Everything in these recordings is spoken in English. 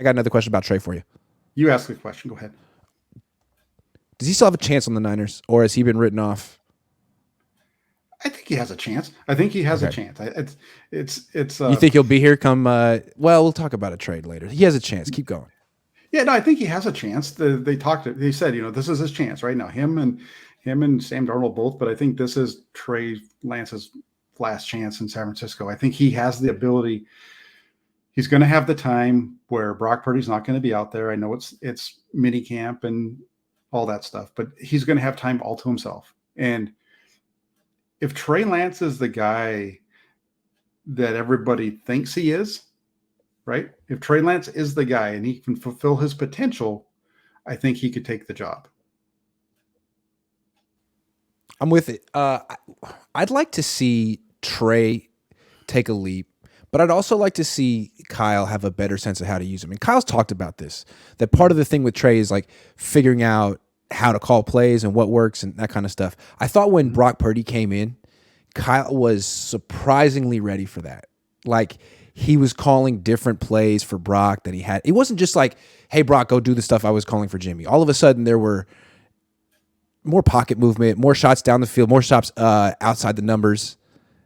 I got another question about Trey for you. You ask a question. Go ahead. Does he still have a chance on the Niners, or has he been written off? I think he has a chance. I think he has a Okay. chance. It's You think he'll be here come? Well, we'll talk about a trade later. He has a chance. Keep going. yeah, no, I think he has a chance. They said, this is his chance right now. Him and Sam Darnold both, but I think this is Trey Lance's last chance in San Francisco. I think he has the ability. He's going to have the time where Brock Purdy's not going to be out there. I know it's mini camp and all that stuff, but he's going to have time all to himself. And if Trey Lance is the guy that everybody thinks he is, right? If Trey Lance is the guy and he can fulfill his potential, I think he could take the job. I'm with it. I'd like to see Trey take a leap, but I'd also like to see Kyle have a better sense of how to use him. And Kyle's talked about this, that part of the thing with Trey is like figuring out how to call plays and what works and that kind of stuff. I thought when Brock Purdy came in, Kyle was surprisingly ready for that. Like he was calling different plays for Brock than he had. It wasn't just like, hey, Brock, go do the stuff I was calling for Jimmy. All of a sudden there were more pocket movement, more shots down the field, more shots outside the numbers,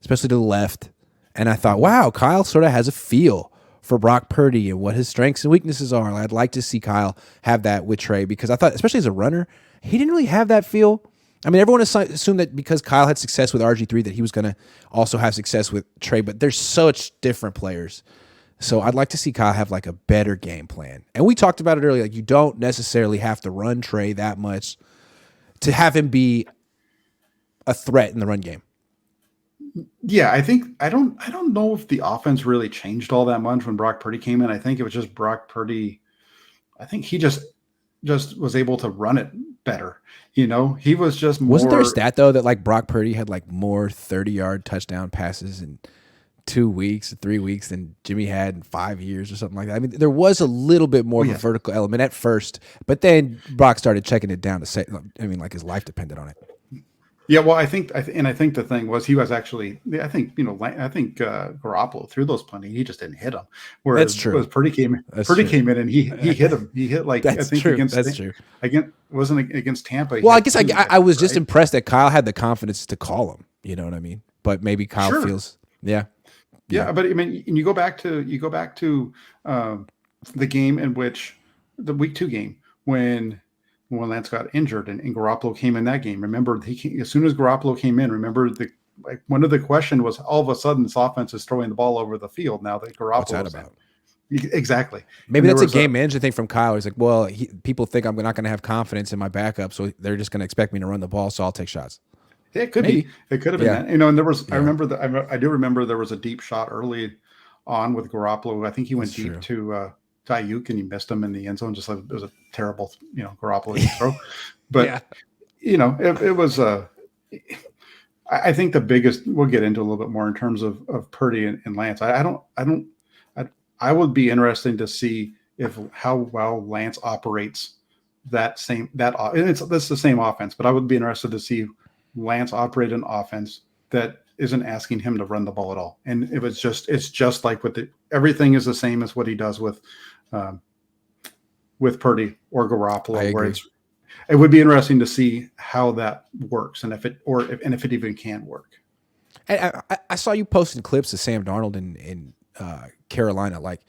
especially to the left. And I thought, wow, Kyle sort of has a feel for Brock Purdy and what his strengths and weaknesses are. I'd like to see Kyle have that with Trey because I thought, especially as a runner, he didn't really have that feel. I mean, everyone assumed that because Kyle had success with RG3 that he was going to also have success with Trey, but they're such different players. So I'd like to see Kyle have like a better game plan. And we talked about it earlier. Like you don't necessarily have to run Trey that much to have him be a threat in the run game. Yeah, I don't know if the offense really changed all that much when Brock Purdy came in. I think it was just Brock Purdy. I think he just was able to run it better. He was just more. Wasn't there a stat though that like Brock Purdy had like more 30-yard touchdown passes in 2 weeks, 3 weeks than Jimmy had in 5 years or something like that? I mean, there was a little bit more of a vertical element at first, but then Brock started checking it down to say, I mean, like his life depended on it. Yeah, well, I think the thing was he was actually. I think Garoppolo threw those plenty. He just didn't hit them. Whereas, That's true. Purdy came in and he hit him. He hit like That's I think true. against That's true. Wasn't against Tampa. Well, I guess I was just impressed that Kyle had the confidence to call him. You know what I mean? But maybe Kyle feels yeah. But I mean, and you go back to the game in which the week 2 game when Lance got injured and Garoppolo came in that game. Remember, as soon as Garoppolo came in, one of the question was all of a sudden this offense is throwing the ball over the field now that Garoppolo. What's that about? Exactly. Maybe that's a game manager thing from Kyle. He's like, well, people think I'm not going to have confidence in my backup, so they're just going to expect me to run the ball, so I'll take shots. It could be. It could have been that. And there was. I remember that. I do remember there was a deep shot early on with Garoppolo. I think he went deep to Ayuk and he missed him in the end zone. Just like it was a terrible, Garoppolo throw. But it was. I think the biggest. We'll get into a little bit more in terms of Purdy and Lance. I would be interested to see how well Lance operates that's the same offense, but I would be interested to see Lance operate an offense that isn't asking him to run the ball at all. And it's just like everything is the same as what he does with Purdy or Garoppolo, where it would be interesting to see how that works and if it even can work. And I saw you posting clips of Sam Darnold in Carolina. Like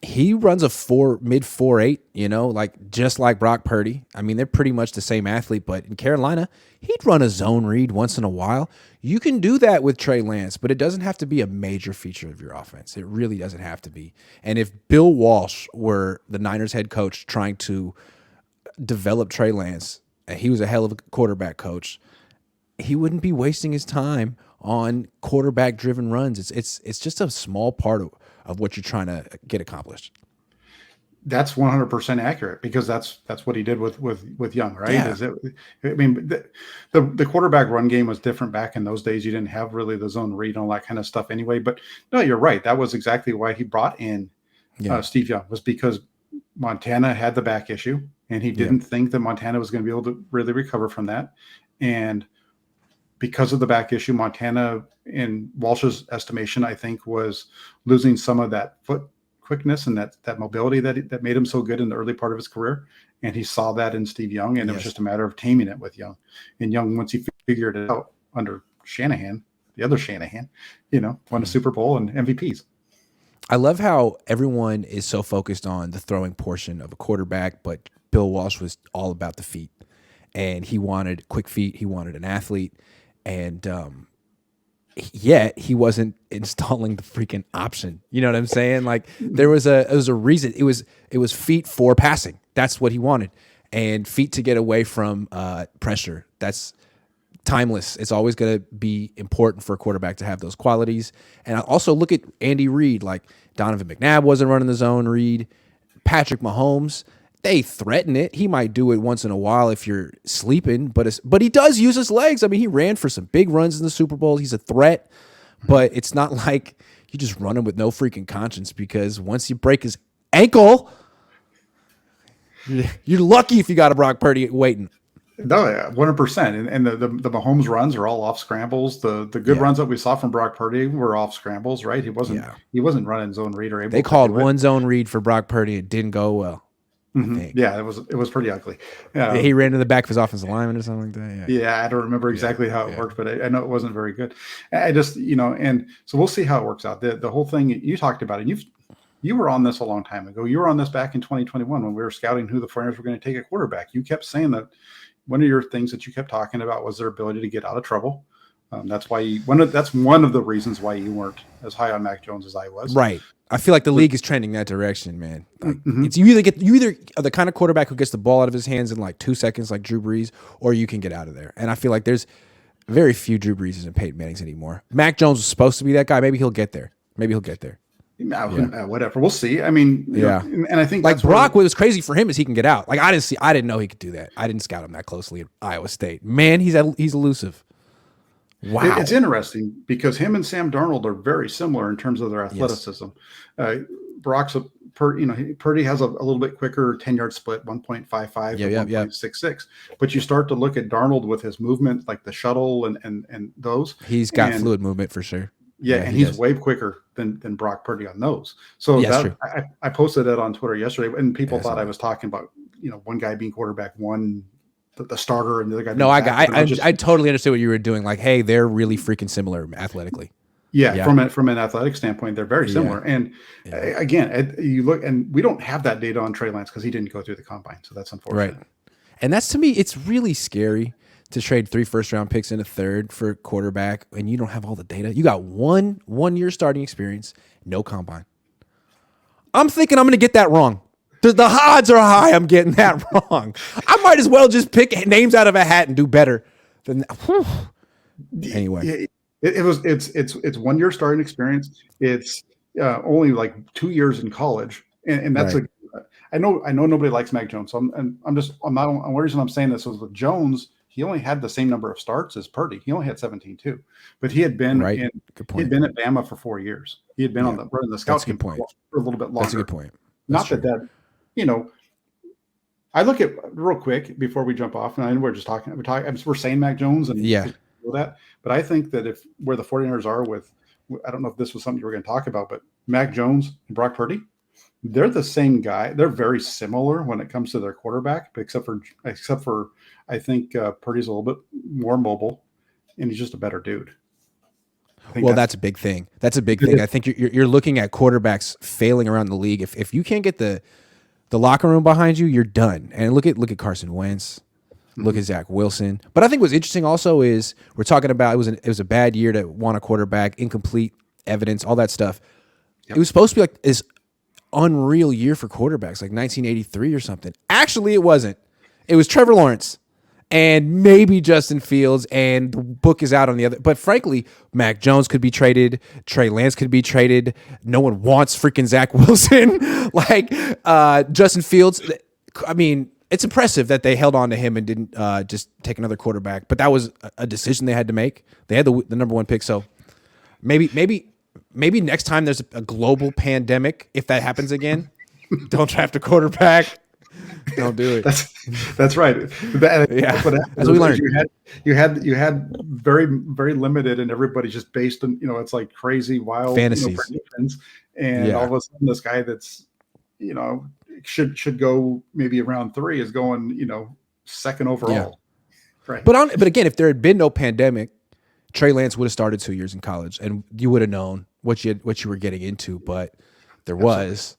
he runs a mid 4.8, like just like Brock Purdy. I mean, they're pretty much the same athlete, but in Carolina, he'd run a zone read once in a while. You can do that with Trey Lance, but it doesn't have to be a major feature of your offense. It really doesn't have to be. And if Bill Walsh were the Niners head coach trying to develop Trey Lance, and he was a hell of a quarterback coach, he wouldn't be wasting his time on quarterback-driven runs. It's just a small part of what you're trying to get accomplished. That's 100% accurate because that's what he did with Young, right? Yeah. The quarterback run game was different back in those days. You didn't have really the zone read and all that kind of stuff anyway. But no, you're right. That was exactly why he brought in Steve Young, was because Montana had the back issue, and he didn't think that Montana was going to be able to really recover from that. And because of the back issue, Montana, in Walsh's estimation, I think, was losing some of that foot quickness and that mobility that made him so good in the early part of his career. And he saw that in Steve Young, and it was just a matter of taming it with Young. And Young, once he figured it out under Shanahan, the other Shanahan, won a Super Bowl and MVPs. I love how everyone is so focused on the throwing portion of a quarterback, but Bill Walsh was all about the feet. And he wanted quick feet. He wanted an athlete. And yet he wasn't installing the freaking option. You know what I'm saying? Like it was a reason. It was feet for passing. That's what he wanted. And feet to get away from pressure. That's timeless. It's always going to be important for a quarterback to have those qualities. And I also look at Andy Reid, like Donovan McNabb wasn't running the zone read. Patrick Mahomes, they threaten it. He might do it once in a while if you're sleeping, but he does use his legs. I mean, he ran for some big runs in the Super Bowl. He's a threat, but it's not like you just run him with no freaking conscience, because once you break his ankle, you're lucky if you got a Brock Purdy waiting. No, yeah, 100%. And the Mahomes runs are all off scrambles. The good runs that we saw from Brock Purdy were off scrambles, right? He wasn't running zone read or able. They called one zone read for Brock Purdy. It didn't go well. Mm-hmm. Yeah, it was pretty ugly. He ran to the back of his offensive lineman or something like that. Yeah, I don't remember exactly how it worked, but I know it wasn't very good. I just, and so we'll see how it works out. The whole thing you talked about it. You were on this a long time ago. You were on this back in 2021 when we were scouting who the 49ers were going to take at quarterback. You kept saying that one of your things that you kept talking about was their ability to get out of trouble. That's why that's one of the reasons why you weren't as high on Mac Jones as I was. Right. I feel like the league is trending that direction, man. Like, it's you either are the kind of quarterback who gets the ball out of his hands in like 2 seconds, like Drew Brees, or you can get out of there. And I feel like there's very few Drew Breeses and Peyton Mannings anymore. Mac Jones was supposed to be that guy. Maybe he'll get there. Whatever. We'll see. I mean, and I think like Brock, what was crazy for him is he can get out. Like I didn't know he could do that. I didn't scout him that closely at Iowa State. Man, he's elusive. Wow. It's interesting because him and Sam Darnold are very similar in terms of their athleticism. Yes. Purdy has a little bit quicker 10-yard split, 1.55 to 1.66. But you start to look at Darnold with his movement, like the shuttle and those. He's got fluid movement for sure. Yeah, and he's way quicker than Brock Purdy on those. So I posted that on Twitter yesterday, and people thought I was talking about one guy being quarterback one, the starter, and the other guy. No, I totally understood what you were doing. Like, hey, they're really freaking similar athletically. Yeah. From an athletic standpoint, they're very similar. And again, you look, and we don't have that data on Trey Lance because he didn't go through the combine, so that's unfortunate. Right. And that's, to me, it's really scary to trade 3 first-round picks and a third for a quarterback, and you don't have all the data. You got one year starting experience, no combine. I'm thinking I'm going to get that wrong. The odds are high I'm getting that wrong. I might as well just pick names out of a hat and do better than that. Whew. Anyway. It's 1 year starting experience. It's only like 2 years in college. And that's I know nobody likes Mac Jones. So the reason I'm saying this was with Jones, he only had the same number of starts as Purdy. He only had 17 too, but he had been he'd been at Bama for 4 years. He had been on the scout team for a little bit longer. That's a good point. I look at real quick before we jump off, and I know we're saying Mac Jones and that, but I think that where the 49ers are with, I don't know if this was something you were going to talk about, but Mac Jones and Brock Purdy, they're the same guy. They're very similar when it comes to their quarterback, except for I think Purdy's a little bit more mobile, and he's just a better dude. Well, that's a big thing. That's a big thing. I think you're looking at quarterbacks failing around the league. If you can't get the locker room behind you, you're done. And look at Carson Wentz. Look at Zach Wilson. But I think what's interesting also is we're talking about it was a bad year to want a quarterback, incomplete evidence, all that stuff. Yep. It was supposed to be like this unreal year for quarterbacks, like 1983 or something. Actually, it wasn't. It was Trevor Lawrence and maybe Justin Fields, and the book is out on the other. But frankly, Mac Jones could be traded. Trey Lance could be traded. No one wants freaking Zach Wilson. Like Justin Fields, I mean, it's impressive that they held on to him and didn't just take another quarterback. But that was a decision they had to make. They had the number 1 pick, so maybe next time there's a global pandemic, if that happens again, don't draft a quarterback. Don't do it. That's right. That's what happened. That's what we learned. You had very, very limited, and everybody's just based on, it's like crazy, wild Fantasies. predictions. And all of a sudden, this guy that's, should go maybe around 3 is going, second overall. Yeah. Right. But again, if there had been no pandemic, Trey Lance would have started 2 years in college, and you would have known what you were getting into. But there was.